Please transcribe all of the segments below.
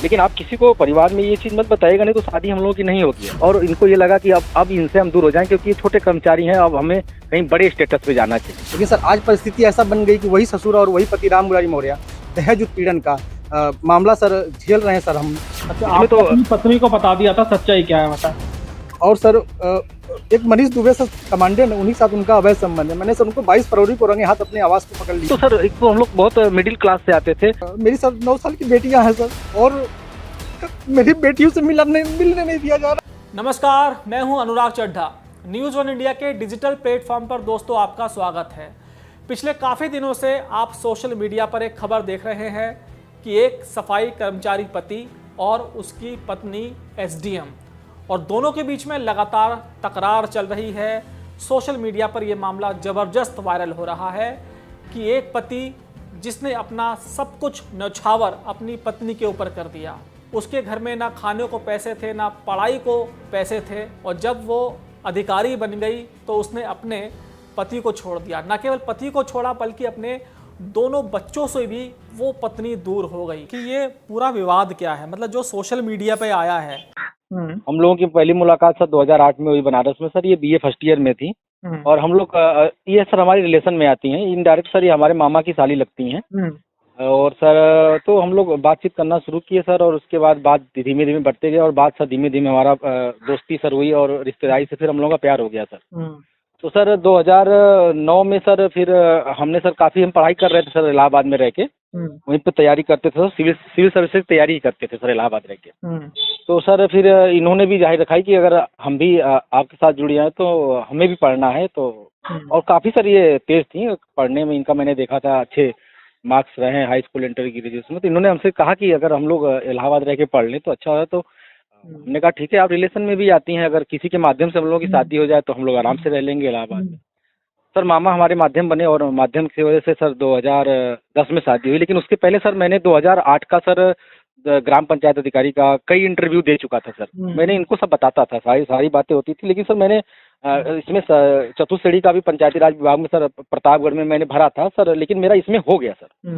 लेकिन आप किसी को परिवार में ये चीज़ मत बताइएगा, नहीं तो शादी हम लोगों की नहीं होगी। और इनको ये लगा कि अब इनसे हम दूर हो जाएं, क्योंकि ये छोटे कर्मचारी हैं, अब हमें कहीं बड़े स्टेटस पे जाना चाहिए। लेकिन सर आज परिस्थिति ऐसा बन गई कि वही ससुर और वही पति राम मुरारी मौर्य दहेज उत्पीड़न का मामला सर झेल रहे हैं सर हम। अच्छा, आप तो अपनी पत्नी को बता दिया था, सच्चाई क्या है बता। और सर एक मनीष दुबे सर कमांडेंट है, उन्हीं साथ उनका अवैध संबंध है। मैंने सर उनको 22 फरवरी को रंगे हाथ अपने आवास को पकड़ लिया। तो सर एक तो हम लोग बहुत मिडिल क्लास से आते थे। मेरी सर 9 साल की बेटियां हैं सर, और मेरी बेटियों से मिलने नहीं दिया जा रहा। नमस्कार, मैं हूं अनुराग चड्ढा। न्यूज़ वन इंडिया के डिजिटल प्लेटफॉर्म पर दोस्तों आपका स्वागत है। पिछले काफ़ी दिनों से आप सोशल मीडिया पर एक खबर देख रहे हैं कि एक सफाई कर्मचारी पति और उसकी पत्नी एसडीएम, और दोनों के बीच में लगातार तकरार चल रही है। सोशल मीडिया पर यह मामला ज़बरदस्त वायरल हो रहा है कि एक पति जिसने अपना सब कुछ न्यौछावर अपनी पत्नी के ऊपर कर दिया। उसके घर में ना खाने को पैसे थे, ना पढ़ाई को पैसे थे, और जब वो अधिकारी बन गई तो उसने अपने पति को छोड़ दिया। न केवल पति को छोड़ा बल्कि अपने दोनों बच्चों से भी वो पत्नी दूर हो गई। कि ये पूरा विवाद क्या है, मतलब जो सोशल मीडिया पे आया है। हम लोगों की पहली मुलाकात सर 2008 में हुई बनारस में सर। ये बीए फर्स्ट ईयर में थी, और हम लोग ये सर हमारी रिलेशन में आती हैं इनडायरेक्ट। सर ये हमारे मामा की साली लगती हैं। और सर तो हम लोग बातचीत करना शुरू किए सर, और उसके बाद बात धीमे धीमे बढ़ते गए, और बात सर धीमे धीमे हमारा दोस्ती सर हुई, और रिश्तेदारी से फिर हम लोगों का प्यार हो गया सर। तो सर 2009 में सर फिर हमने सर काफ़ी हम पढ़ाई कर रहे थे सर इलाहाबाद में रह के। वहीं पे तैयारी करते थे, सिविल सर्विस की तैयारी करते थे सर इलाहाबाद रह के। तो सर फिर इन्होंने भी जाहिर रखा कि अगर हम भी आपके साथ जुड़ जाए तो हमें भी पढ़ना है। तो और काफ़ी सर ये तेज़ थी पढ़ने में, इनका मैंने देखा था अच्छे मार्क्स रहे हैं हाई स्कूल इंटर ग्रेजुएशन में। तो इन्होंने हमसे कहा कि अगर हम लोग इलाहाबाद रह के पढ़ लें तो अच्छा है। तो हमने कहा ठीक है, आप रिलेशन में भी आती हैं, अगर किसी के माध्यम से हम लोगों की शादी हो जाए तो हम लोग आराम से रह लेंगे इलाहाबाद में। सर मामा हमारे माध्यम बने, और माध्यम की वजह से सर 2010 में शादी हुई। लेकिन उसके पहले सर मैंने 2008 का सर ग्राम पंचायत अधिकारी का कई इंटरव्यू दे चुका था सर। मैंने इनको सब बताता था, सारी बातें होती थी। लेकिन सर मैंने इसमें चतुश्रेणी का भी पंचायती राज विभाग में सर प्रतापगढ़ में मैंने भरा था सर, लेकिन मेरा इसमें हो गया सर।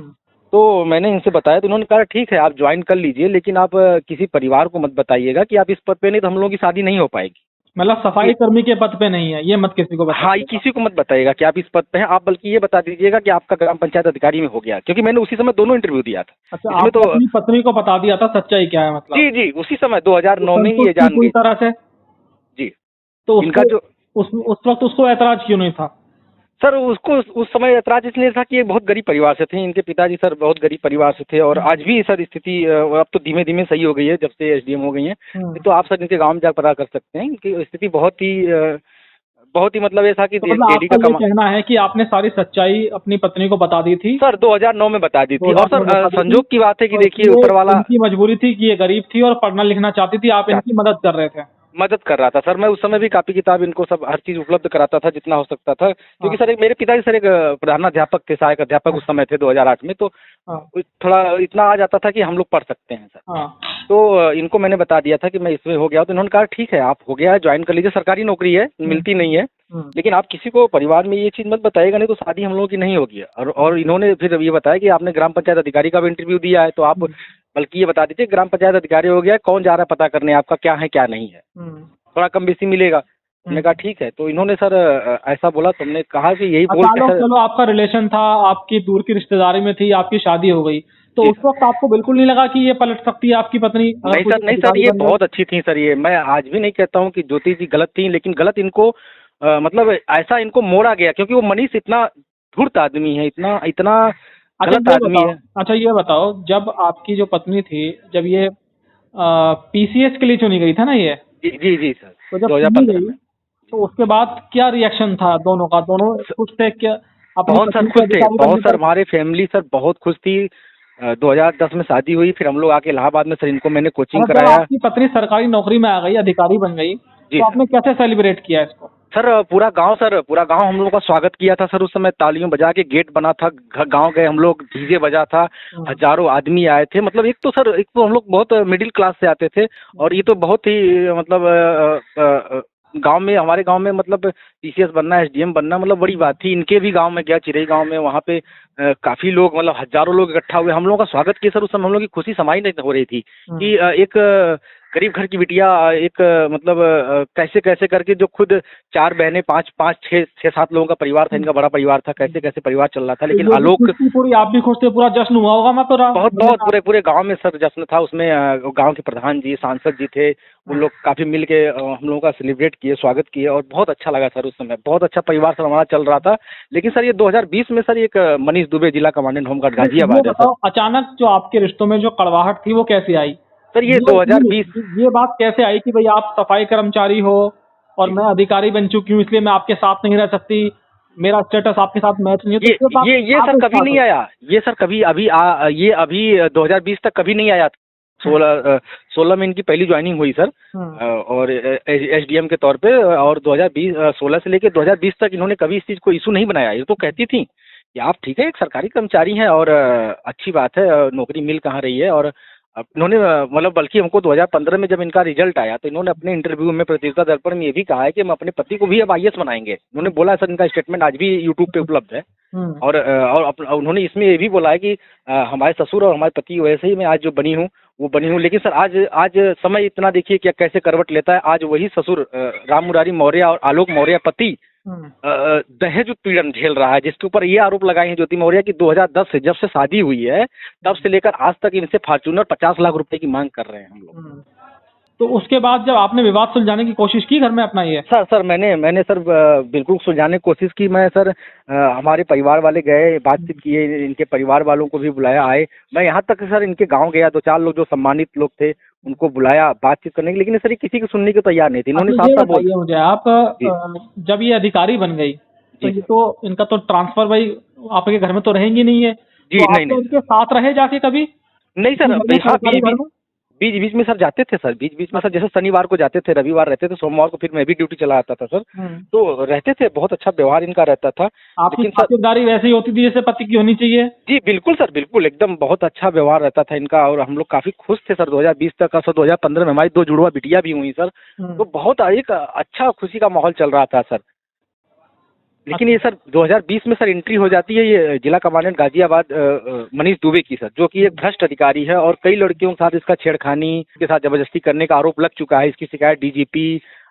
तो मैंने इनसे बताया तो उन्होंने कहा ठीक है आप ज्वाइन कर लीजिए, लेकिन आप किसी परिवार को मत बताइएगा कि आप इस पद पे नहीं, तो हम लोगों की शादी नहीं हो पाएगी। मतलब सफाई कर्मी के पद पे नहीं है, ये मत किसी को बताइएगा। हाँ, किसी को मत बताइएगा कि आप इस पद पे हैं, आप बल्कि ये बता दीजिएगा कि आपका ग्राम पंचायत अधिकारी में हो गया, क्योंकि मैंने उसी समय दोनों इंटरव्यू दिया था। अच्छा, आप तो अपनी पत्नी को बता दिया था, सच्चाई क्या है मतलब। जी जी, उसी समय 2009 में ही ये जान गई तरह से। जी। तो इनका जो उस वक्त उसको ऐतराज क्यों नहीं था सर? उसको उस समय ऐतराज इसलिए था कि ये बहुत गरीब परिवार से थे। इनके पिताजी सर बहुत गरीब परिवार से थे, और आज भी सर स्थिति अब तो धीमे धीमे सही हो गई है जब से एसडीएम हो गई हैं। तो आप सर इनके गांव में जाकर पता कर सकते हैं। इनकी स्थिति बहुत ही मतलब ऐसा कि तो मतलब डेली का कहना है कि आपने सारी सच्चाई अपनी पत्नी को बता दी थी सर 2009 में बता दी थी। और सर संजोग की बात है कि देखिए ऊपर वाला, इनकी मजबूरी थी कि ये गरीब थी और पढ़ना लिखना चाहती थी, आप इनकी मदद कर रहे थे। मदद कर रहा था सर। मैं उस समय भी कापी किताब इनको सब हर चीज़ उपलब्ध कराता था जितना हो सकता था, क्योंकि सर मेरे पिताजी सर एक प्रधानाध्यापक थे, सहायक अध्यापक उस समय थे 2008 में। तो थोड़ा इतना आ जाता था कि हम लोग पढ़ सकते हैं सर। तो इनको मैंने बता दिया था कि मैं इसमें हो गया। तो इन्होंने कहा ठीक है आप हो गया है, ज्वाइन कर लीजिए, सरकारी नौकरी है, मिलती नहीं है, लेकिन आप किसी को परिवार में ये चीज़ मत बताइएगा, नहीं तो शादी हम लोगों की नहीं होगी। और इन्होंने फिर ये बताया कि आपने ग्राम पंचायत अधिकारी का भी इंटरव्यू दिया है, तो आप बल्कि ये बता दीजिए ग्राम पंचायत अधिकारी हो गया, कौन जा रहा है पता करने, आपका क्या है क्या नहीं है, थोड़ा कम बेसी मिलेगा। हमने कहा ठीक है। तो इन्होंने सर ऐसा बोला, तो हमने कहा कि यही बोल के सर, चलो आपका रिलेशन था, आपकी दूर की रिश्तेदारी में थी, आपकी शादी हो गई, तो उस वक्त आपको बिल्कुल नहीं लगा कि ये पलट सकती है आपकी पत्नी? नहीं सर ये बहुत अच्छी थी सर। ये मैं आज भी नहीं कहता हूँ कि ज्योति जी गलत थी, लेकिन गलत इनको मतलब ऐसा इनको मोड़ा गया, क्योंकि वो मनीष इतना धूर्त आदमी है, इतना गलत आदमी है। अच्छा ये बताओ, जब आपकी जो पत्नी थी, जब ये पीसीएस के लिए चुनी गई था ना ये? जी सर, तो जब 2015 में, तो उसके बाद क्या रिएक्शन था दोनों का? दोनों खुश थे क्या? बहुत सर खुश थे, बहुत सर। हमारे फैमिली सर बहुत खुश थी। 2010 में शादी हुई, फिर हम लोग आके इलाहाबाद में सर इनको मैंने कोचिंग कराया। आपकी पत्नी सरकारी नौकरी में आ गई, अधिकारी बन गई, तो आपने कैसे सेलिब्रेट किया इसको? सर पूरा गांव हम लोगों का स्वागत किया था सर। उस समय तालियों बजा के गेट बना था, गांव गए हम लोग, डीजे बजा था, हजारों आदमी आए थे। मतलब एक तो हम लोग बहुत मिडिल क्लास से आते थे, और ये तो बहुत ही मतलब गांव में, हमारे गांव में मतलब टीसीएस बनना, एसडीएम बनना मतलब बड़ी बात थी। इनके भी गांव में गया, चिरई गांव में, वहाँ पे काफी लोग, मतलब हजारों लोग इकट्ठा हुए, हम लोगों का स्वागत किया सर। उस समय हम लोग की खुशी समाई नहीं हो रही थी कि एक गरीब घर की बिटिया, एक मतलब कैसे कैसे करके, जो खुद 4 बहनें, 5-6-7 लोगों का परिवार था, इनका बड़ा परिवार था, कैसे कैसे परिवार चल रहा था, लेकिन आलोक पूरी आप भी खुश थे, पूरा जश्न हुआ होगा। मैं तो बहुत पूरे गांव में सर जश्न था। उसमें गांव के प्रधान जी, सांसद जी थे, उन लोग काफी मिल के हम लोगों का सेलिब्रेट किए, स्वागत किए, और बहुत अच्छा लगा सर। उस समय बहुत अच्छा परिवार सर हमारा चल रहा था। लेकिन सर ये 2020 में सर एक मनीष दुबे, जिला कमांडेंट होमगार्ड गाजियाबाद है सर। अचानक जो आपके रिश्तों में जो कड़वाहट थी वो कैसे आई सर? ये 2020 ये बात कैसे आई कि भाई आप सफाई कर्मचारी हो और मैं अधिकारी बन चुकी हूँ, इसलिए मैं आपके साथ नहीं रह सकती, मेरा स्टेटस आपके साथ मैच नहीं है? तो ये सर कभी नहीं आया। ये सर कभी ये अभी 2020 तक कभी नहीं आया। 16 में इनकी पहली ज्वाइनिंग हुई सर, और एसडीएम के तौर पे, और 16 से लेकर 2020 तक इन्होंने कभी इस चीज को इशू नहीं बनाया। ये तो कहती थी कि आप ठीक है, एक सरकारी कर्मचारी हैं और अच्छी बात है, नौकरी मिल कहाँ रही है। और इन्होंने मतलब बल्कि हमको 2015 में जब इनका रिजल्ट आया तो इन्होंने अपने इंटरव्यू में प्रतियोगिता दर्पण में ये भी कहा है कि हम अपने पति को भी अब आईएएस बनाएंगे। उन्होंने बोला है सर, इनका स्टेटमेंट आज भी यूट्यूब पे उपलब्ध है। और उन्होंने इसमें ये भी बोला है कि हमारे ससुर और हमारे पति वैसे ही मैं आज जो बनी हूँ वो बनी हूँ। लेकिन सर आज समय इतना देखिए कि कैसे करवट लेता है। आज वही ससुर राम मुरारी मौर्य और आलोक मौर्य पति दहेज उत्पीड़न झेल रहा है, जिसके ऊपर ये आरोप लगाए हैं ज्योति मौर्य की 2010 से, जब से शादी हुई है तब से लेकर आज तक इनसे फॉर्च्यूनर 50 लाख रुपए की मांग कर रहे हैं हम लोग। तो उसके बाद जब आपने विवाद सुलझाने की कोशिश की घर में अपना, ये सर मैंने सर बिल्कुल सुलझाने की कोशिश की। मैं सर हमारे परिवार वाले गए, बातचीत किए, इनके परिवार वालों को भी बुलाया, आए। मैं यहाँ तक सर इनके गांव गया, 2-4 लोग जो सम्मानित लोग थे उनको बुलाया बातचीत करने के, लेकिन सर ये किसी की सुनने को तैयार नहीं थी। इन्होंने साफ बोला। मुझे आप जब ये अधिकारी बन गई तो ये तो इनका तो ट्रांसफर भाई आपके घर में तो रहेंगी नहीं है जी? तो नहीं, उनके साथ रहे जाके कभी? नहीं सर, बीच में सर जाते थे सर, बीच में सर, जैसे शनिवार को जाते थे, रविवार रहते थे, सोमवार को फिर मैं भी ड्यूटी चला आता था सर, तो रहते थे। बहुत अच्छा व्यवहार इनका रहता था। आपकी खातिरदारी वैसे ही होती थी जैसे पति की होनी चाहिए? जी बिल्कुल सर, बिल्कुल एकदम बहुत अच्छा व्यवहार रहता था इनका, और हम लोग काफी खुश थे सर 2020 तक का। सर 2015 में हमारी 2 जुड़वा बिटिया भी हुई सर, तो बहुत एक अच्छा खुशी का माहौल चल रहा था सर। लेकिन ये सर 2020 में सर एंट्री हो जाती है ये जिला कमांडेंट गाजियाबाद मनीष दुबे की सर, जो कि एक भ्रष्ट अधिकारी है, और कई लड़कियों के साथ इसका छेड़खानी के साथ जबरदस्ती करने का आरोप लग चुका है। इसकी शिकायत डीजीपी,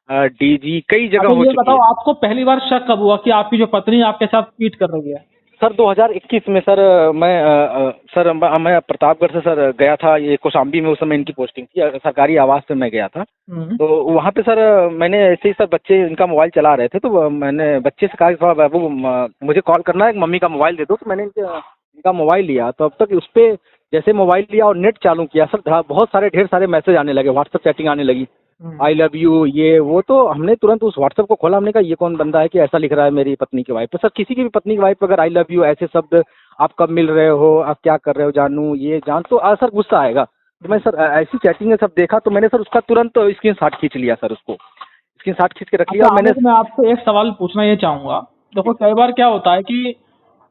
डीजी कई जगह हो चुकी है। बताओ, आपको पहली बार शक कब हुआ कि आपकी जो पत्नी आपके साथ चीट कर रही है? सर 2021 में सर मैं प्रतापगढ़ से सर गया था, ये कौशाम्बी में उस समय इनकी पोस्टिंग थी, सरकारी आवास पे मैं गया था। तो वहाँ पे सर मैंने ऐसे ही सर, बच्चे इनका मोबाइल चला रहे थे, तो मैंने बच्चे से कहा कि थोड़ा बाबू मुझे कॉल करना है, मम्मी का मोबाइल दे दो। तो मैंने इनका मोबाइल लिया, तो अब तक उस पर जैसे मोबाइल लिया और नेट चालू किया सर, बहुत सारे ढेर सारे मैसेज आने लगे, व्हाट्सएप चैटिंग आने लगी, आई लव यू, ये वो। तो हमने तुरंत उस व्हाट्सएप को खोला, हमने कहा ये कौन बंदा है कि ऐसा लिख रहा है मेरी पत्नी की वाइफ पे। सर किसी की भी पत्नी की वाइफ पे अगर आई लव यू ऐसे शब्द, आप कब मिल रहे हो, आप क्या कर रहे हो जानू, ये जान, तो सर गुस्सा आएगा। तो मैं सर ऐसी चैटिंग में सब देखा, तो मैंने सर उसका तुरंत स्क्रीनशॉट खींच लिया सर, उसको स्क्रीनशॉट खींच के रख लिया। मैं आपसे एक सवाल पूछना ये चाहूँगा। देखो कई बार क्या होता है कि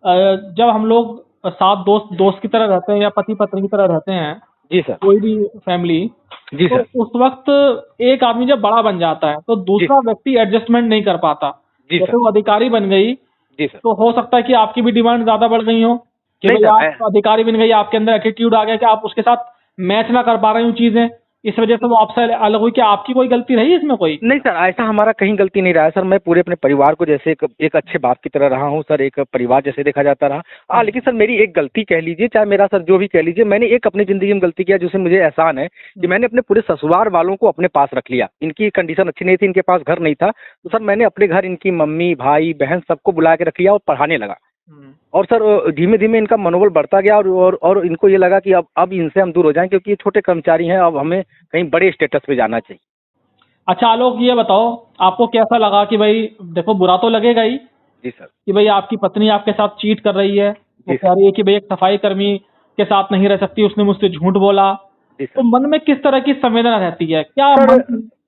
जब हम लोग साथ दोस्त की तरह रहते हैं या पति पत्नी की तरह रहते हैं जी सर, कोई भी फैमिली जी तो सर, उस वक्त एक आदमी जब बड़ा बन जाता है तो दूसरा व्यक्ति एडजस्टमेंट नहीं कर पाता। जैसे वो अधिकारी बन गई जी सर, तो हो सकता है कि आपकी भी डिमांड ज्यादा बढ़ गई हो कि भाई आप अधिकारी बन गई, आपके अंदर एटीट्यूड आ गया कि आप उसके साथ मैच ना कर पा रही हूँ चीजें, इस वजह से वो आपसे अलग हुई। क्या आपकी कोई गलती रही इसमें? कोई नहीं सर, ऐसा हमारा कहीं गलती नहीं रहा है सर। मैं पूरे अपने परिवार को जैसे एक अच्छे बाप की तरह रहा हूँ सर, एक परिवार जैसे देखा जाता रहा। लेकिन सर मेरी एक गलती कह लीजिए, चाहे मेरा सर जो भी कह लीजिए, मैंने एक अपनी जिंदगी में गलती किया जिससे मुझे एहसान है कि मैंने अपने पूरे ससुराल वालों को अपने पास रख लिया। इनकी कंडीशन अच्छी नहीं थी, इनके पास घर नहीं था, तो सर मैंने अपने घर इनकी मम्मी भाई बहन सबको बुला के रख लिया और पढ़ाने लगा। और सर धीमे धीमे इनका मनोबल बढ़ता गया, और इनको ये लगा कि अब इनसे हम दूर हो जाएं, क्योंकि ये छोटे कर्मचारी हैं, अब हमें कहीं बड़े स्टेटस पे जाना चाहिए। अच्छा आलोक, ये बताओ आपको कैसा लगा कि भाई देखो बुरा तो लगेगा ही जी सर कि भाई आपकी पत्नी आपके साथ चीट कर रही है, वो कह रही है कि भाई एक सफाई कर्मी के साथ नहीं रह सकती, उसने मुझसे झूठ बोला, तो मन में किस तरह की संवेदना रहती है? क्या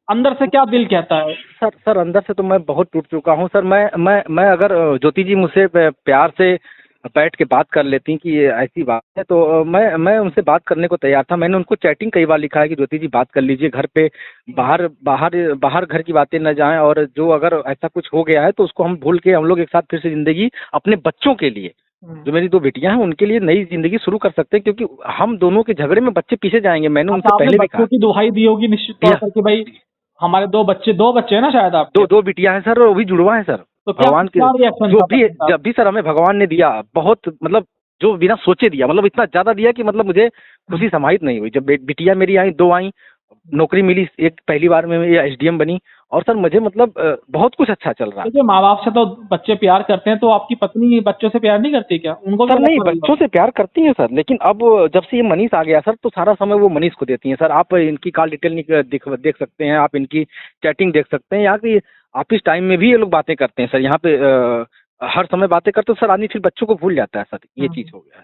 अंदर से क्या दिल कहता है? सर अंदर से तो मैं बहुत टूट चुका हूँ सर। मैं अगर ज्योति जी मुझसे प्यार से बैठ के बात कर लेती कि ये ऐसी बात है, तो मैं उनसे बात करने को तैयार था। मैंने उनको चैटिंग कई बार लिखा है कि ज्योति जी बात कर लीजिए, घर पे बाहर बाहर बाहर घर की बातें न जाएं, और जो अगर ऐसा कुछ हो गया है तो उसको हम भूल के हम लोग एक साथ फिर से जिंदगी अपने बच्चों के लिए, जो मेरी 2 बेटियां हैं उनके लिए नई जिंदगी शुरू कर सकते हैं, क्योंकि हम दोनों के झगड़े में बच्चे पीछे जाएंगे। मैंने उनसे पहले भी कहा की दुहाई दी होगी निश्चित तौर पर कि भाई हमारे 2 बच्चे हैं ना शायद आप? 2 बिटियां हैं सर, वो भी जुड़वा है सर। तो भगवान के जो भी जब भी सर हमें भगवान ने दिया, बहुत मतलब जो बिना सोचे दिया, मतलब इतना ज्यादा दिया कि मतलब मुझे खुशी समाहित नहीं हुई। जब बिटिया मेरी आई, 2 आई, नौकरी मिली, एक पहली बार में ये एसडीएम बनी, और सर मुझे मतलब बहुत कुछ अच्छा चल रहा है। माँ बाप से तो बच्चे प्यार करते हैं, तो आपकी पत्नी बच्चों से प्यार नहीं करती क्या? उनको सर नहीं, बच्चों से प्यार करती है सर, लेकिन अब जब से ये मनीष आ गया सर, तो सारा समय वो मनीष को देती है सर। आप इनकी कॉल डिटेल देख सकते हैं, आप इनकी चैटिंग देख सकते हैं। यहाँ की ऑफिस टाइम में भी ये लोग बातें करते हैं सर, यहाँ पे हर समय बातें करते हैं सर। आदमी फिर बच्चों को भूल जाता है सर, ये चीज हो गया है।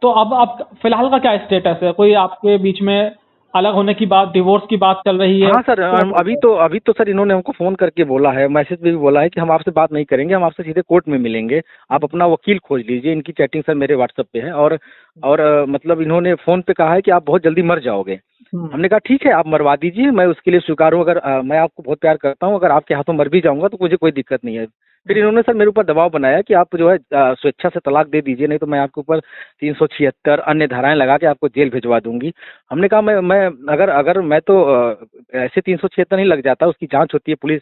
तो अब आप फिलहाल का क्या स्टेटस है? कोई आपके बीच में अलग होने की बात, डिवोर्स की बात चल रही है? हाँ सर, अभी तो सर इन्होंने हमको फोन करके बोला है, मैसेज में भी बोला है कि हम आपसे बात नहीं करेंगे, हम आपसे सीधे कोर्ट में मिलेंगे, आप अपना वकील खोज लीजिए। इनकी चैटिंग सर मेरे व्हाट्सएप पे है, और मतलब इन्होंने फोन पे कहा है कि आप बहुत जल्दी मर जाओगे। हमने कहा ठीक है, आप मरवा दीजिए, मैं उसके लिए स्वीकार हूँ। अगर मैं आपको बहुत प्यार करता हूँ, अगर आपके हाथों मर भी जाऊंगा तो मुझे कोई दिक्कत नहीं है। फिर इन्होंने सर मेरे ऊपर दबाव बनाया कि आप जो है स्वेच्छा से तलाक दे दीजिए, नहीं तो मैं आपके ऊपर 376 अन्य धाराएं लगा के आपको जेल भिजवा दूंगी। हमने कहा मैं अगर मैं तो ऐसे 376 नहीं लग जाता, उसकी जांच होती है, पुलिस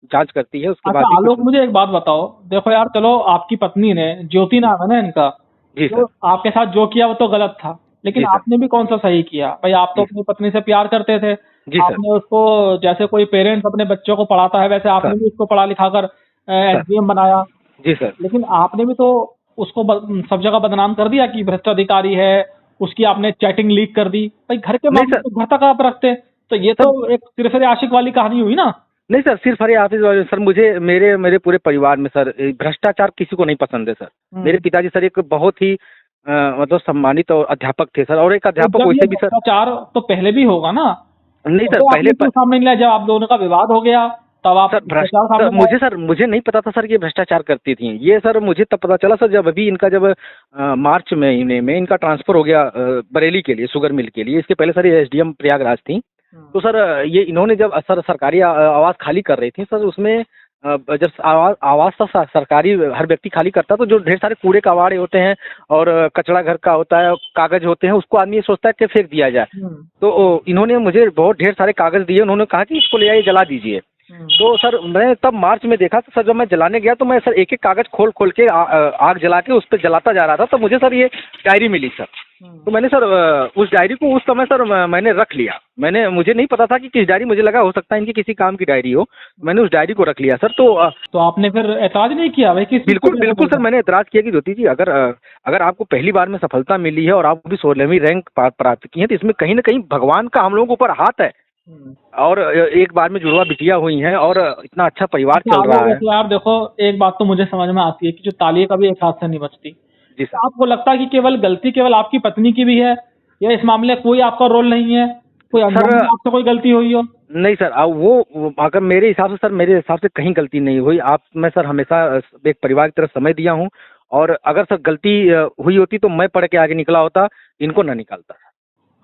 जांच करती है, उसके बाद। आलोक मुझे एक बात बताओ, देखो यार, चलो आपकी पत्नी ने, ज्योति नाम है ना इनका, जी सर, आपके साथ जो किया वो तो गलत था, लेकिन आपने भी कौन सा सही किया भाई? आप तो अपनी पत्नी से प्यार करते थे, आपने उसको, जैसे कोई पेरेंट्स अपने बच्चों को पढ़ाता है वैसे आपने भी उसको पढ़ा लिखा कर एसडीएम बनाया। जी सर। लेकिन आपने भी तो उसको सब जगह बदनाम कर दिया कि भ्रष्टाधिकारी है, उसकी आपने चैटिंग लीक कर दी। भाई घर के मामले तो घर तक आप रखते, तो ये तो एक सिर्फ आशिक वाली कहानी हुई ना? नहीं सर, सिर्फ अरे ऑफिस वाले सर, मुझे मेरे पूरे परिवार में सर भ्रष्टाचार किसी को नहीं पसंद है सर। मेरे पिताजी सर एक बहुत ही मतलब सम्मानित और अध्यापक थे सर, और एक अध्यापक वैसे भी सर। भ्रष्टाचार तो पहले भी होगा ना? नहीं सर, पहले सामने नहीं, जब आप दोनों का विवाद हो गया तब आप सर मुझे नहीं पता था सर ये भ्रष्टाचार करती थी। ये सर मुझे तब पता चला सर, जब अभी इनका जब मार्च महीने में इनका ट्रांसफर हो गया बरेली के लिए, शुगर मिल के लिए। इसके पहले सर ये एसडीएम प्रयागराज थी। तो सर ये इन्होंने जब सर सरकारी आवास खाली कर रही थी सर, उसमें जब आवास का सरकारी हर व्यक्ति खाली करता, तो जो ढेर सारे कूड़े कबाड़े होते हैं और कचरा घर का होता है, कागज होते हैं, उसको आदमी ये सोचता है कि फेंक दिया जाए। तो इन्होंने मुझे बहुत ढेर सारे कागज दिए, उन्होंने कहा कि इसको ले आइए, जला दीजिए। तो सर मैं तब मार्च में देखा, तो सर जब मैं जलाने गया तो मैं सर एक एक कागज खोल के आग जला के उस पर जलाता जा रहा था, तो मुझे सर ये डायरी मिली सर। तो मैंने सर उस डायरी को उस समय सर मैंने रख लिया। मुझे नहीं पता था कि किस डायरी, मुझे लगा हो सकता है इनकी किसी काम की डायरी हो। मैंने उस डायरी को रख लिया सर। तो आपने फिर एतराज नहीं किया भाई? बिल्कुल सर, मैंने एतराज किया कि ज्योति जी, अगर आपको पहली बार में सफलता मिली है और आप भी 16वीं रैंक प्राप्त की है, तो इसमें कहीं ना कहीं भगवान का हम लोगों के ऊपर हाथ है। और एक बार में जुड़वा बिटिया हुई हैं और इतना अच्छा परिवार चल रहा है। यार देखो, एक बात तो मुझे समझ में आती है कि जो ताली है कभी एक हाथ से नहीं बचती। जी सर। आपको लगता है कि केवल गलती केवल आपकी पत्नी की भी है, या इस मामले में कोई आपका रोल नहीं है? कोई आपसे कोई गलती हुई हो? नहीं सर, वो अगर मेरे हिसाब से कहीं गलती नहीं हुई। मैं सर हमेशा एक परिवार की तरफ समय दिया हूँ, और अगर सर गलती हुई होती तो मैं पढ़ के आगे निकला होता, इनको ना निकालता।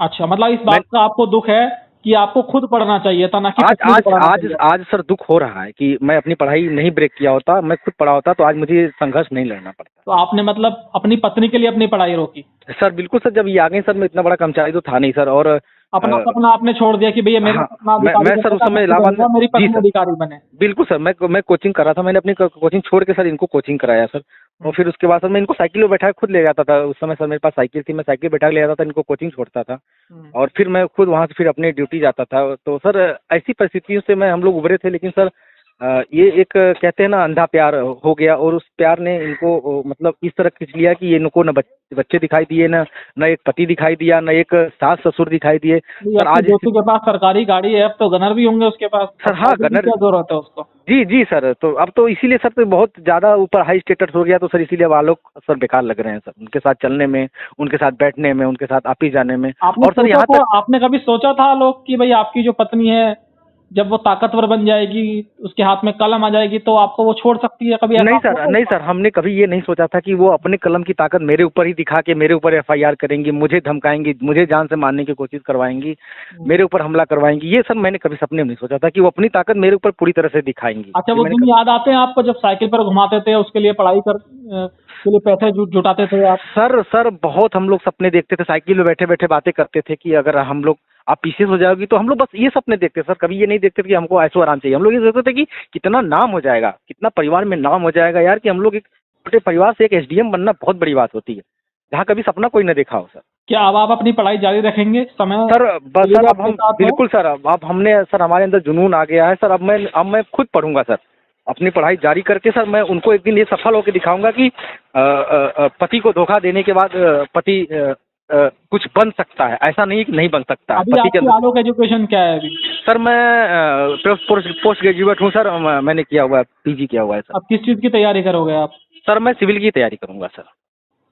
अच्छा, मतलब इस बात का आपको दुख है कि आपको खुद पढ़ना चाहिए था, ना कि आज सर दुख हो रहा है कि मैं अपनी पढ़ाई नहीं ब्रेक किया होता, मैं खुद पढ़ा होता तो आज मुझे संघर्ष नहीं लड़ना पड़ता। तो आपने मतलब अपनी पत्नी के लिए अपनी पढ़ाई रोकी? सर बिल्कुल सर, जब ये आ गए सर, मैं इतना बड़ा कर्मचारी तो था नहीं सर, और अपना सपना आपने छोड़ दिया कि भैया मैं सर उस समय इलाहाबाद में मेरी पत्नी अधिकारी बने। बिल्कुल सर, मैं कोचिंग कर रहा था, मैंने अपनी कोचिंग छोड़ के सर इनको कोचिंग कराया सर। और फिर उसके बाद सर मैं इनको साइकिल में बैठा के खुद ले जाता था। उस समय सर मेरे पास साइकिल थी, मैं साइकिल बैठा के ले जाता था, इनको कोचिंग छोड़ता था, और फिर मैं खुद वहाँ से फिर अपने ड्यूटी जाता था। तो सर ऐसी परिस्थितियों से हम लोग उभरे थे, लेकिन सर ये एक कहते हैं ना अंधा प्यार हो गया, और उस प्यार ने इनको मतलब इस तरह खींच लिया कि इनको न बच्चे दिखाई दिए, न एक पति दिखाई दिया, न एक सास ससुर दिखाई दिए। सर आज के पास सरकारी गाड़ी है, अब तो गनर भी होंगे उसके पास सर। हाँ, गनर क्या जरूरत है उसको? जी सर। तो अब तो इसीलिए सर तो बहुत ज्यादा ऊपर हाई स्टेटस हो गया, तो सर इसीलिए अब आलोक सर बेकार लग रहे हैं सर, उनके साथ चलने में, उनके साथ बैठने में, उनके साथ ऑफिस जाने में। और सर यहाँ तक आपने कभी सोचा था आलोक कि भाई आपकी जो पत्नी है जब वो ताकतवर बन जाएगी, उसके हाथ में कलम आ जाएगी, तो आपको वो छोड़ सकती है कभी? नहीं सर, हमने कभी ये नहीं सोचा था कि वो अपने कलम की ताकत मेरे ऊपर ही दिखा के मेरे ऊपर FIR करेंगी, मुझे धमकाएंगी, मुझे जान से मारने की कोशिश करवाएंगी, मेरे ऊपर हमला करवाएंगी। ये सब मैंने कभी सपने में नहीं सोचा था कि वो अपनी ताकत मेरे ऊपर पूरी तरह से दिखाएंगी। अच्छा, वो दिन याद आते हैं आपको जब साइकिल पर घुमाते थे, उसके लिए पढ़ाई के लिए पैसे जुटाते थे आप? सर बहुत हम लोग सपने देखते थे, साइकिल में बैठे बैठे बातें करते थे कि अगर हम लोग आप पीछे हो जाओगी, तो हम लोग बस ये सपने देखते सर, कभी ये नहीं देखते कि हमको ऐशो आराम चाहिए। हम लोग ये सोचते थे कि कितना नाम हो जाएगा, कितना परिवार में नाम हो जाएगा यार, कि हम लोग एक छोटे परिवार से एक SDM बनना बहुत बड़ी बात होती है, जहाँ कभी सपना कोई न देखा हो सर। क्या अब आप अपनी पढ़ाई जारी रखेंगे समय? सर बस सर, अब हम बिल्कुल सर, अब हमने सर, हमारे अंदर जुनून आ गया है सर। अब मैं खुद पढ़ूंगा सर, अपनी पढ़ाई जारी करके सर मैं उनको एक दिन ये सफल होकर दिखाऊंगा कि पति को धोखा देने के बाद पति कुछ बन सकता है, ऐसा नहीं कि नहीं बन सकता। अभी आपकी आलोक एजुकेशन क्या है अभी? सर मैं पोस्ट ग्रेजुएट हूँ सर, मैंने किया हुआ है, PG किया हुआ है सर। अब किस चीज़ की तैयारी करोगे आप? सर मैं सिविल की तैयारी करूंगा सर।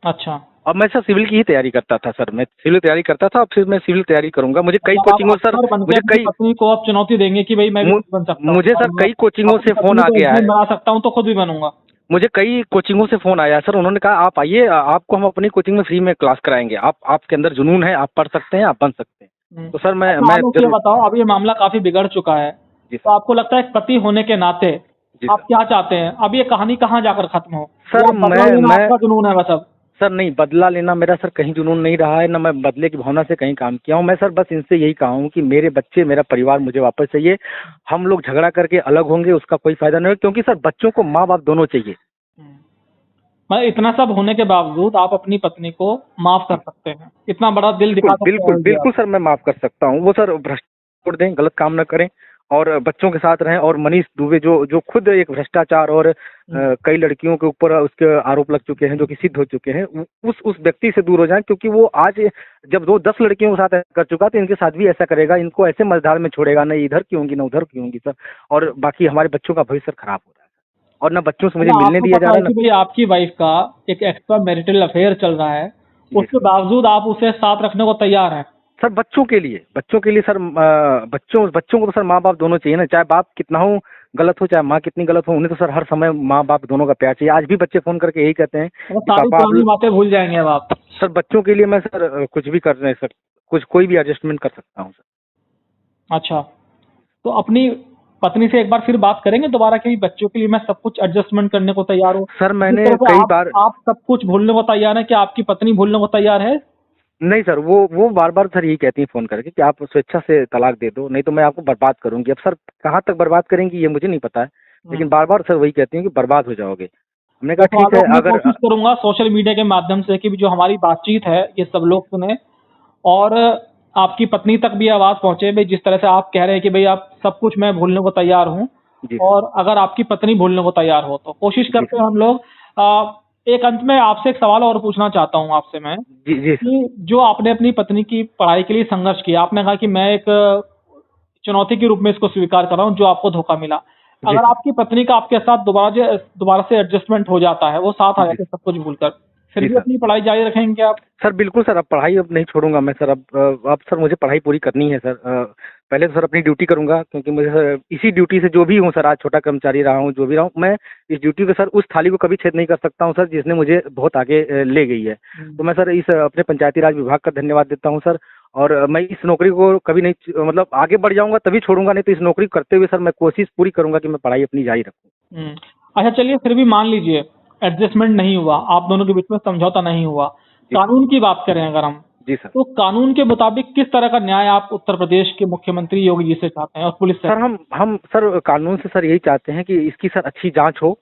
अच्छा, अब मैं सर सिविल की ही तैयारी करता था सर, मैं सिविल तैयारी करता था, फिर मैं सिविल तैयारी करूंगा। मुझे कई कोचिंगों सर, मुझे कई पत्नी को आप चुनौती देंगे कि भाई मैं भी बन सकता हूं। मुझे सर कई कोचिंगों से फोन आ गया है, बना सकता हूं तो खुद भी बनूंगा। मुझे कई कोचिंगों से फोन आया सर, उन्होंने कहा आप आइए, आपको हम अपनी कोचिंग में फ्री में क्लास कराएंगे, आपके अंदर जुनून है, आप पढ़ सकते हैं, आप बन सकते हैं। तो सर मैं ये बताओ, अब ये मामला काफी बिगड़ चुका है, तो आपको लगता है पति होने के नाते आप क्या चाहते हैं? अब ये कहानी कहाँ जाकर खत्म हो? सर मैं जुनून है बस अब? सर नहीं, बदला लेना मेरा सर कहीं जुनून नहीं रहा है, ना मैं बदले की भावना से कहीं काम किया हूँ। मैं सर बस इनसे यही कहा हूँ कि मेरे बच्चे, मेरा परिवार मुझे वापस चाहिए। हम लोग झगड़ा करके अलग होंगे उसका कोई फायदा नहीं है, क्योंकि सर बच्चों को माँ बाप दोनों चाहिए। मैं इतना सब होने के बावजूद आप अपनी पत्नी को माफ कर सकते हैं? इतना बड़ा दिल दिखा सकते हैं? बिल्कुल सर, मैं माफ कर सकता हूँ। वो सर भ्रष्ट छोड़ दें, गलत काम न करें और बच्चों के साथ रहें। और मनीष दुबे जो खुद एक भ्रष्टाचार और कई लड़कियों के ऊपर उसके आरोप लग चुके हैं, जो कि सिद्ध हो चुके हैं, उस व्यक्ति से दूर हो जाएं, क्योंकि वो आज जब 10 लड़कियों के साथ कर चुका तो इनके साथ भी ऐसा करेगा। इनको ऐसे मझधार में छोड़ेगा, न इधर की होंगी न उधर की होंगी सर। और बाकी हमारे बच्चों का भविष्य खराब हो रहा है और न बच्चों से मुझे मिलने दिया जा रहा है। आपकी वाइफ का एक एक्स्ट्रा मैरिटल अफेयर चल रहा है, उसके बावजूद आप उसे साथ रखने को तैयार हैं? सर बच्चों के लिए सर, बच्चों को तो सर माँ बाप दोनों चाहिए ना, चाहे बाप कितना हो गलत हो, चाहे माँ कितनी गलत हो, उन्हें तो सर हर समय माँ बाप दोनों का प्यार चाहिए। आज भी बच्चे फोन करके यही कहते हैं सारी बातें भूल जाएंगे अब आप? सर बच्चों के लिए मैं सर कुछ भी कर रहे हैं सर, कोई भी एडजस्टमेंट कर सकता हूँ सर। अच्छा, तो अपनी पत्नी से एक बार फिर बात करेंगे दोबारा कि बच्चों के लिए मैं सब कुछ एडजस्टमेंट करने को तैयार हूँ? सर मैंने कई बार, आप सब कुछ भूलने को तैयार है, क्या आपकी पत्नी भूलने को तैयार है? नहीं सर, वो बार बार सर यही कहती है फोन करके कि आप स्वेच्छा से तलाक दे दो, नहीं तो मैं आपको बर्बाद करूंगी। अब सर कहाँ तक बर्बाद करेंगी ये मुझे नहीं पता है, लेकिन बार बार सर वही कहती हैं कि बर्बाद हो जाओगे। हमने कहा ठीक है, अगर कोशिश करूंगा सोशल मीडिया के माध्यम से कि जो हमारी बातचीत है ये सब लोग सुने और आपकी पत्नी तक भी आवाज पहुंचे। भाई जिस तरह से आप कह रहे हैं कि भाई आप सब कुछ मैं भूलने को तैयार हूँ, और अगर आपकी पत्नी भूलने को तैयार हो तो कोशिश करते हैं हम लोग। एक अंत में आपसे एक सवाल और पूछना चाहता हूं आपसे मैं, जी। कि जो आपने अपनी पत्नी की पढ़ाई के लिए संघर्ष किया, आपने कहा कि मैं एक चुनौती के रूप में इसको स्वीकार कर रहा हूं जो आपको धोखा मिला। अगर आपकी पत्नी का आपके साथ दोबारा से एडजस्टमेंट हो जाता है, वो साथ आ जाते सब कुछ भूलकर, फिर भी अपनी पढ़ाई जारी रखेंगे आप? सर बिल्कुल सर, अब पढ़ाई अब नहीं छोड़ूंगा मैं सर। अब सर मुझे पढ़ाई पूरी करनी है सर। पहले तो सर अपनी ड्यूटी करूंगा, क्योंकि मुझे सर इसी ड्यूटी से जो भी हूँ सर, आज छोटा कर्मचारी रहा हूँ, जो भी रहा हूँ, मैं इस ड्यूटी को सर उस थाली को कभी छेद नहीं कर सकता हूँ सर जिसने मुझे बहुत आगे ले गई है। तो मैं सर इस अपने पंचायती राज विभाग का धन्यवाद देता हूँ सर। और मैं इस नौकरी को कभी नहीं, मतलब आगे बढ़ जाऊंगा तभी छोड़ूंगा, नहीं तो इस नौकरी करते हुए सर मैं कोशिश पूरी करूंगा कि मैं पढ़ाई अपनी जारी रखूँ। अच्छा चलिए, फिर भी मान लीजिए एडजस्टमेंट नहीं हुआ, आप दोनों के बीच में समझौता नहीं हुआ, कानून की बात करें अगर हम, जी सर, तो कानून के मुताबिक किस तरह का न्याय आप उत्तर प्रदेश के मुख्यमंत्री योगी जी से चाहते हैं और पुलिस से? सर हम सर कानून से सर यही चाहते हैं कि इसकी सर अच्छी जांच हो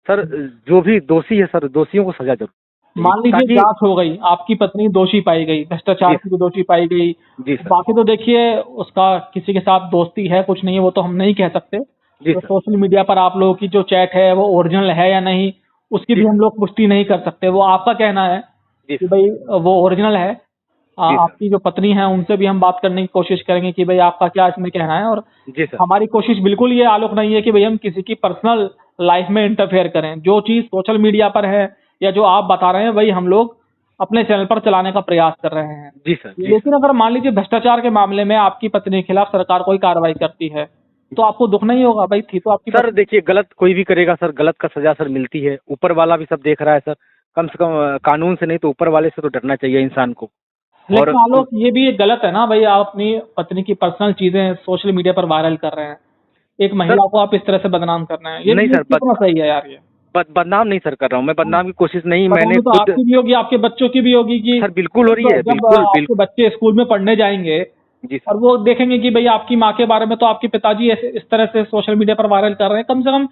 सर, जो भी दोषी है सर दोषियों को सजा जरूर। मान लीजिए जांच हो गई, आपकी पत्नी दोषी पाई गई, भ्रष्टाचार की भी दोषी पाई गई, बाकी तो देखिए उसका किसी के साथ दोस्ती है कुछ नहीं है वो तो हम नहीं कह सकते। तो सोशल मीडिया पर आप लोगों की जो चैट है वो ओरिजिनल है या नहीं उसकी भी हम लोग पुष्टि नहीं कर सकते, वो आपका कहना है कि भाई वो ओरिजिनल है। आपकी जो पत्नी है उनसे भी हम बात करने की कोशिश करेंगे कि भाई आपका क्या इसमें कहना है। और हमारी कोशिश बिल्कुल ये आलोक नहीं है कि भाई हम किसी की पर्सनल लाइफ में इंटरफेयर करें। जो चीज सोशल मीडिया पर है या जो आप बता रहे हैं वही हम लोग अपने चैनल पर चलाने का प्रयास कर रहे हैं। जी सर। लेकिन अगर मान लीजिए भ्रष्टाचार के मामले में आपकी पत्नी के खिलाफ सरकार कोई कार्रवाई करती है तो आपको दुख नहीं होगा? भाई थी तो आपकी सर देखिए, गलत कोई भी करेगा सर, गलत का सजा सर मिलती है। ऊपर वाला भी सब देख रहा है सर, कम से कम कानून से नहीं तो ऊपर वाले से तो डरना चाहिए इंसान को। लेकिन आलोक, ये भी गलत है ना भाई, आप अपनी पत्नी की पर्सनल चीजें सोशल मीडिया पर वायरल कर रहे हैं, एक महिला को आप इस तरह से बदनाम कर रहे हैं, ये नहीं सर, कितना सही है यार? ये बदनाम नहीं सर कर रहा हूँ मैं, बदनाम की कोशिश नहीं, मैंने तो आपकी भी होगी, आपके बच्चों की भी होगी कि सर बिल्कुल हो रही है। जब आपके बच्चे स्कूल में पढ़ने जाएंगे जी और वो देखेंगे कि भाई आपकी माँ के बारे में तो आपके पिताजी ऐसे इस तरह से सोशल मीडिया पर वायरल कर रहे हैं, कम से कम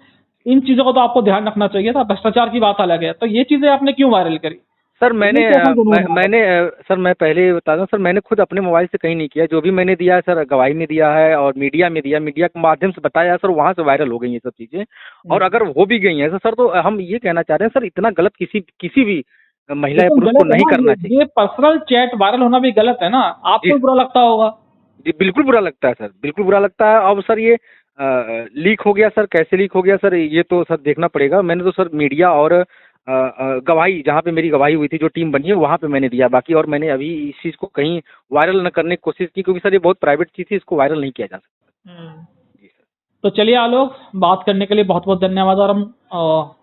इन चीजों को तो आपको ध्यान रखना चाहिए था। भ्रष्टाचार की बात अलग है, तो ये चीजें आपने क्यों वायरल करी? सर सर मैं पहले बता दूं सर, मैंने खुद अपने मोबाइल से कहीं नहीं किया। जो भी मैंने दिया है सर, गवाही में दिया है और मीडिया में दिया, मीडिया के माध्यम से बताया सर, वहाँ से वायरल हो गई ये सब चीज़ें। और अगर हो भी गई हैं सर तो हम ये कहना चाह रहे हैं सर, इतना गलत किसी भी महिला या पुरुष को नहीं करना चाहिए। ये पर्सनल चैट वायरल होना भी गलत है ना, आपको बुरा लगता होगा? जी बिल्कुल बुरा लगता है सर, बिल्कुल बुरा लगता है। अब सर ये लीक हो गया सर, कैसे लीक हो गया सर, ये तो सर देखना पड़ेगा। मैंने तो सर मीडिया और गवाही, जहाँ पे मेरी गवाही हुई थी, जो टीम बनी है वहाँ पे मैंने दिया, बाकी और मैंने अभी इस चीज़ को कहीं वायरल न करने की कोशिश की, क्योंकि सर ये बहुत प्राइवेट चीज़ थी, इसको वायरल नहीं किया जा सकता। जी सर। तो चलिए आलोक, बात करने के लिए बहुत बहुत धन्यवाद, और हम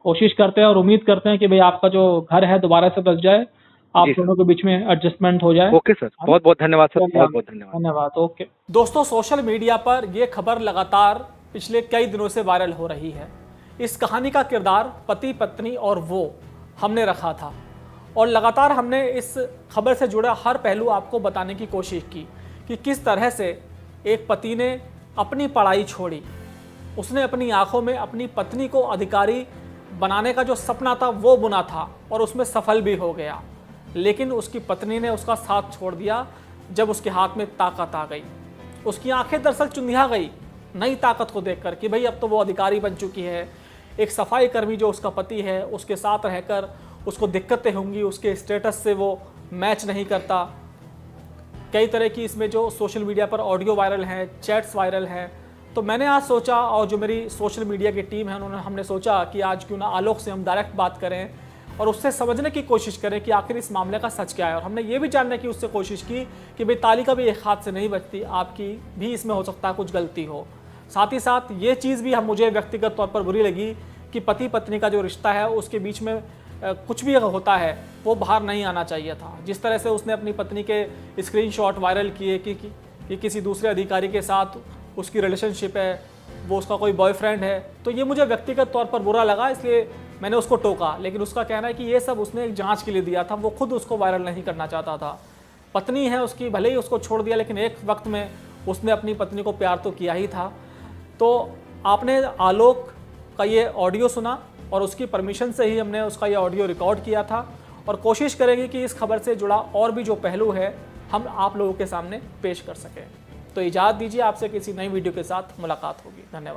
कोशिश करते हैं और उम्मीद करते हैं कि भाई आपका जो घर है दोबारा से बस जाए, आप दोनों के बीच में एडजस्टमेंट हो जाए। ओके सर, बहुत बहुत धन्यवाद सर, बहुत बहुत धन्यवाद। धन्यवाद, ओके। दोस्तों, सोशल मीडिया पर यह खबर लगातार पिछले कई दिनों से वायरल हो रही है। इस कहानी का किरदार पति पत्नी और वो हमने रखा था, और लगातार हमने इस खबर से जुड़ा हर पहलू आपको बताने की कोशिश की कि किस तरह से एक पति ने अपनी पढ़ाई छोड़ी, उसने अपनी आंखों में अपनी पत्नी को अधिकारी बनाने का जो सपना था वो बुना था और उसमें सफल भी हो गया, लेकिन उसकी पत्नी ने उसका साथ छोड़ दिया जब उसके हाथ में ताकत आ गई। उसकी आंखें दरअसल चुंधिया गई नई ताकत को देखकर कि भाई अब तो वो अधिकारी बन चुकी है। एक सफाई कर्मी जो उसका पति है, उसके साथ रहकर उसको दिक्कतें होंगी, उसके स्टेटस से वो मैच नहीं करता। कई तरह की इसमें जो सोशल मीडिया पर ऑडियो वायरल हैं, चैट्स वायरल हैं। तो मैंने आज सोचा, और जो मेरी सोशल मीडिया की टीम है हमने सोचा कि आज क्यों ना आलोक से हम डायरेक्ट बात करें और उससे समझने की कोशिश करें कि आखिर इस मामले का सच क्या है। और हमने ये भी जानने की उससे कोशिश की कि भाई ताली का भी एक हाथ से नहीं बचती, आपकी भी इसमें हो सकता है कुछ गलती हो। साथ ही साथ ये चीज़ भी मुझे व्यक्तिगत तौर पर बुरी लगी कि पति पत्नी का जो रिश्ता है उसके बीच में कुछ भी होता है वो बाहर नहीं आना चाहिए था। जिस तरह से उसने अपनी पत्नी के स्क्रीनशॉट वायरल किए कि किसी दूसरे अधिकारी के साथ उसकी रिलेशनशिप है, वो उसका कोई बॉयफ्रेंड है, तो ये मुझे व्यक्तिगत तौर पर बुरा लगा, इसलिए मैंने उसको टोका। लेकिन उसका कहना है कि ये सब उसने एक जांच के लिए दिया था, वो खुद उसको वायरल नहीं करना चाहता था। पत्नी है उसकी, भले ही उसको छोड़ दिया, लेकिन एक वक्त में उसने अपनी पत्नी को प्यार तो किया ही था। तो आपने आलोक का ये ऑडियो सुना और उसकी परमिशन से ही हमने उसका ये ऑडियो रिकॉर्ड किया था, और कोशिश करेंगे कि इस खबर से जुड़ा और भी जो पहलू है हम आप लोगों के सामने पेश कर सकें। तो इजाज़त दीजिए, आपसे किसी नई वीडियो के साथ मुलाकात होगी। धन्यवाद।